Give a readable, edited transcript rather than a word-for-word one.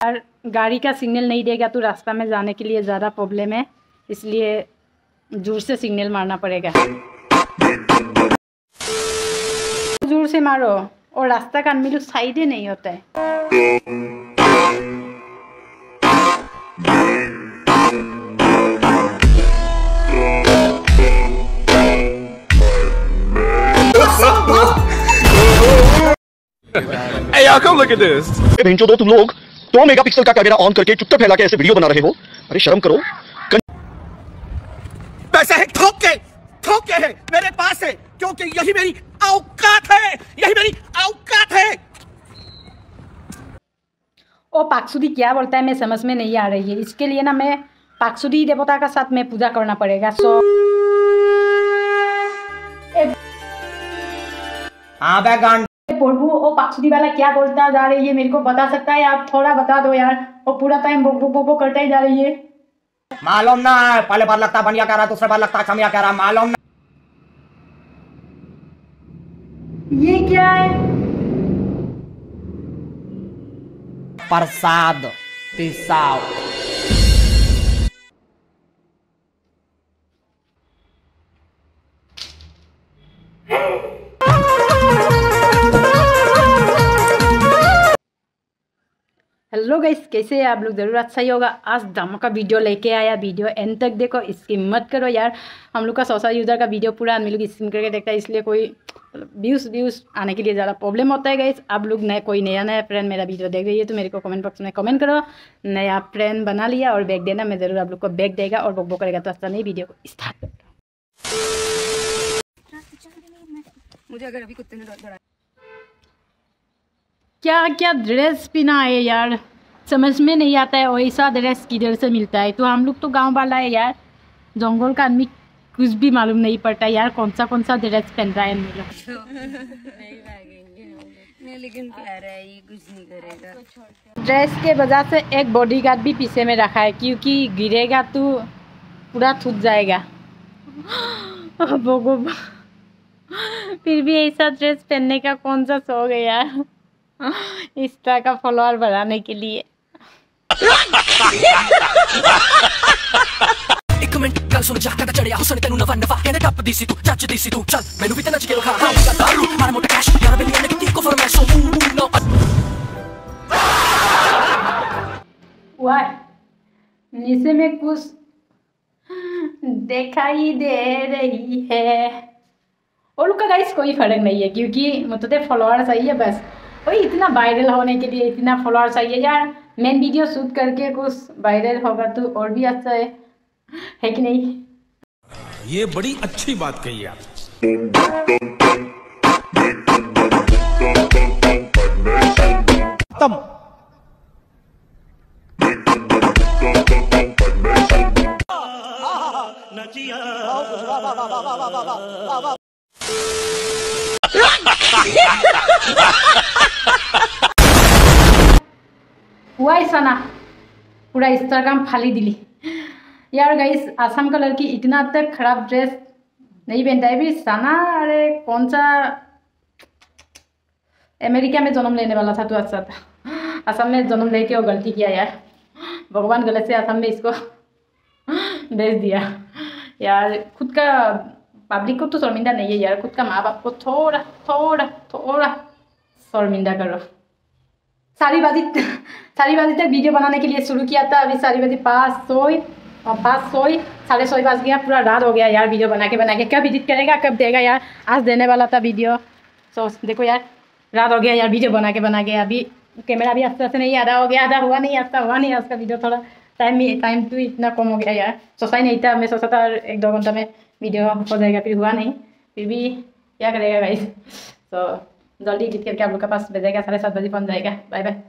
यार गाड़ी का सिग्नल नहीं देगा तो रास्ता में जाने के लिए ज़्यादा प्रॉब्लम है, इसलिए जोर से सिग्नल मारना पड़ेगा। जोर से मारो और रास्ता का मिलो साइड ही नहीं होता है। Hey y'all, come look at this. भेंचो दो तुम लोग 2 मेगापिक्सल का कैमरा ऑन करके चुपचाप फैला के ऐसे वीडियो बना रहे हो। अरे शर्म करो। पैसा है ठोक के है मेरे पास है, क्योंकि यही मेरी औकात है, यही मेरी औकात है। ओ पाकसुदी क्या बोलता है मैं समझ में नहीं आ रही है। इसके लिए ना मैं पाकसुदी देवता का साथ में पूजा करना पड़ेगा। सो हाँ बैगान प्रभु ओ पाकसुदी वाला क्या बोलता जा रही है, मेरे को बता सकता है आप? थोड़ा बता दो यार। वो पूरा टाइम बो करता ही जा रही है। मालूम ना, पहले बार लगता बनिया कह रहा, दूसरे बार लगता क्षमिया कह रहा, मालूम ना। ये क्या है? प्रसाद पिसाओ। हेलो गाइस, कैसे हैं आप लोग? ज़रूर अच्छा ही होगा। आज धमाका वीडियो लेके आया, वीडियो एंड तक देखो, इसकी मत करो यार। हम लोग का 100 यूज़र का वीडियो पूरा आदमी लोग स्क्रीन करके देखता है, इसलिए कोई व्यूज़ आने के लिए ज़्यादा प्रॉब्लम होता है गाइस। आप लोग कोई नया फ्रेंड मेरा वीडियो देख रही है तो मेरे को कमेंट बॉक्स में कमेंट करो, नया फ्रेंड बना लिया और बैग देना, मैं ज़रूर आप लोग को बैग देगा और बक करेगा। तो अच्छा नहीं, वीडियो को स्टार्ट करता हूँ। मुझे अगर अभी कुत्ते ने दौड़ा क्या क्या ड्रेस पहना है यार, समझ में नहीं आता है। वैसा ड्रेस किधर से मिलता है? तो हम लोग तो गांव वाला है यार, जंगल का आदमी कुछ भी मालूम नहीं पड़ता यार कौन सा ड्रेस पहन रहा है हम लोग। लेकिन प्यारा है, ये कुछ नहीं करेगा। ड्रेस के वजह से एक बॉडीगार्ड भी पीछे में रखा है, क्योंकि गिरेगा तो पूरा छूट जाएगा। फिर भी ऐसा ड्रेस पहनने का कौन सा शौक है यार, इंस्टा का फॉलोअर बढ़ाने के लिए। एक मिनट गल सुन जा कहता चढ़िया हुसन तेनू नवा नवा कहंदे टप दी सी तू चच दी सी तू चल मैनू भी ते नच के रखा हां का दारू मारा मोटा कैश यार बेली ने की को फरमाइश सो नो वाह, नीचे में कुछ दिखाई दे रही है। और लोग का गाइस कोई फर्क नहीं है, क्योंकि मतलब फॉलोअर सही है बस। वही इतना वायरल होने के लिए इतना फॉलोअर चाहिए यार। मेन वीडियो शूट करके कुछ वायरल होगा तो और भी अच्छा है कि नहीं? ये बड़ी अच्छी बात कही आप। तम हुआ ऐसा ना, पूरा इंस्टाग्राम फाली दिली यार। गाइस आसाम का लड़की इतना तक खराब ड्रेस नहीं पहनता है भी साना। अरे कौन सा अमेरिका में जन्म लेने वाला था तो अच्छा था, आसाम में जन्म लेके वो गलती किया यार। भगवान गलत से आसाम में इसको भेज दिया यार। खुद का पब्लिक को तो शर्मिंदा नहीं है यार, खुद का माँ बाप को थोड़ा थोड़ा थोड़ा शर्मिंदा करो। सारी बाजी तक वीडियो बनाने के लिए शुरू किया था, अभी सारी बाजी 5:30 बज गया, पूरा रात हो गया यार वीडियो बना के। कब एडिट करेगा, कब देगा यार? आज देने वाला था वीडियो। सो देखो यार, रात हो गया यार वीडियो बना के। अभी कैमरा भी आस्ते आस्ते नहीं आधा हो गया, आधा हुआ नहीं आज का वीडियो। थोड़ा टाइम तो इतना कम हो गया यार, सोचा ही नहीं था। मैं सोचा था 1-2 घंटा में वीडियो हो जाएगा, फिर हुआ नहीं। फिर भी क्या करेगा गाइस। तो जल्दी एडिट करके आप लोग के पास भेजेगा, 7:30 बजे पहुँच जाएगा। Bye bye.